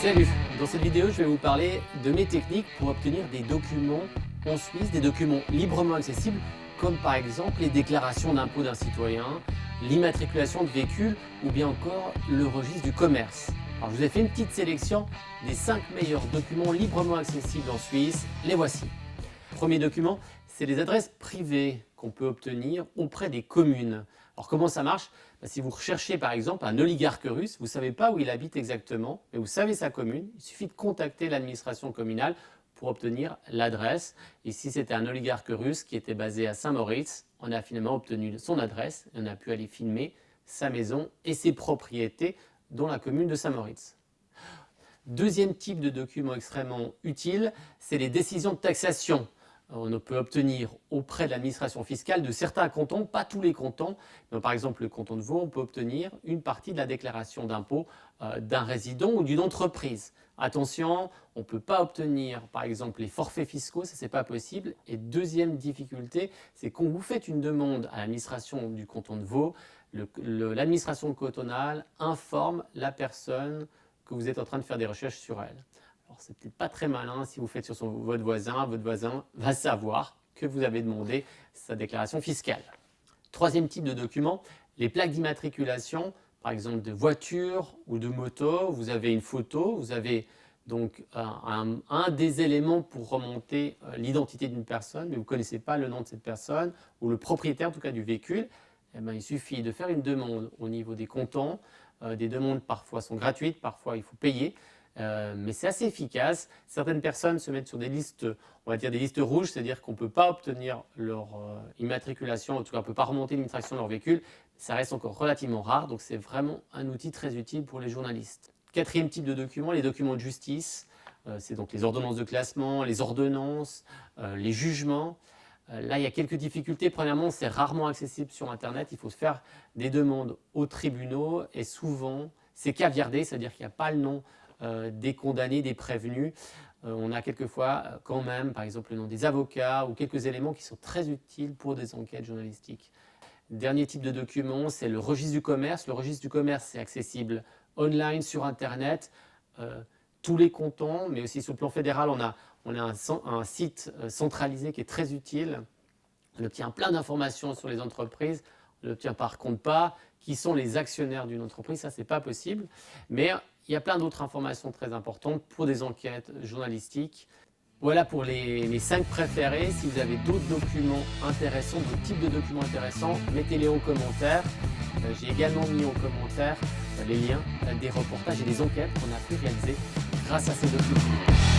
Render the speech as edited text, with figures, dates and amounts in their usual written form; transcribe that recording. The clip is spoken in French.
Salut! Dans cette vidéo, je vais vous parler de mes techniques pour obtenir des documents en Suisse, des documents librement accessibles, comme par exemple les déclarations d'impôts d'un citoyen, l'immatriculation de véhicules ou bien encore le registre du commerce. Alors, je vous ai fait une petite sélection des 5 meilleurs documents librement accessibles en Suisse. Les voici. Premier document, c'est les adresses privées qu'on peut obtenir auprès des communes. Alors comment ça marche? Si vous recherchez par exemple un oligarque russe, vous ne savez pas où il habite exactement, mais vous savez sa commune, il suffit de contacter l'administration communale pour obtenir l'adresse. Ici, c'était un oligarque russe qui était basé à Saint-Moritz. On a finalement obtenu son adresse et on a pu aller filmer sa maison et ses propriétés dans la commune de Saint-Moritz. Deuxième type de document extrêmement utile, c'est les décisions de taxation. On peut obtenir auprès de l'administration fiscale de certains cantons, pas tous les cantons, mais par exemple le canton de Vaud, on peut obtenir une partie de la déclaration d'impôt d'un résident ou d'une entreprise. Attention, on ne peut pas obtenir par exemple les forfaits fiscaux, ça c'est pas possible. Et deuxième difficulté, c'est quand vous faites une demande à l'administration du canton de Vaud, l'administration cantonale informe la personne que vous êtes en train de faire des recherches sur elle. Alors, c'est peut-être pas très malin si vous faites sur votre voisin va savoir que vous avez demandé sa déclaration fiscale. Troisième type de document, les plaques d'immatriculation, par exemple de voiture ou de moto. Vous avez une photo, vous avez donc un des éléments pour remonter l'identité d'une personne, mais vous ne connaissez pas le nom de cette personne ou le propriétaire en tout cas du véhicule. Eh bien, il suffit de faire une demande au niveau des cantons. Des demandes parfois sont gratuites, parfois il faut payer. Mais c'est assez efficace. Certaines personnes se mettent sur des listes, on va dire des listes rouges, c'est-à-dire qu'on ne peut pas obtenir leur immatriculation, en tout cas on ne peut pas remonter l'immatriculation de leur véhicule. Ça reste encore relativement rare, donc c'est vraiment un outil très utile pour les journalistes. Quatrième type de document, les documents de justice. C'est donc les ordonnances de classement, les ordonnances, les jugements. Là, il y a quelques difficultés. Premièrement, c'est rarement accessible sur Internet. Il faut faire des demandes aux tribunaux et souvent, c'est caviardé, c'est-à-dire qu'il n'y a pas le nom des condamnés, des prévenus. On a quelquefois quand même, par exemple, le nom des avocats ou quelques éléments qui sont très utiles pour des enquêtes journalistiques. Dernier type de document, c'est le registre du commerce. Le registre du commerce, c'est accessible online sur Internet. Tous les cantons, mais aussi sur le plan fédéral, on a un site centralisé qui est très utile. On obtient plein d'informations sur les entreprises. On n'obtient par contre pas qui sont les actionnaires d'une entreprise, ça c'est pas possible. Mais il y a plein d'autres informations très importantes pour des enquêtes journalistiques. Voilà pour les 5 préférés. Si vous avez d'autres documents intéressants, d'autres types de documents intéressants, mettez-les en commentaire. J'ai également mis en commentaire les liens des reportages et des enquêtes qu'on a pu réaliser grâce à ces documents.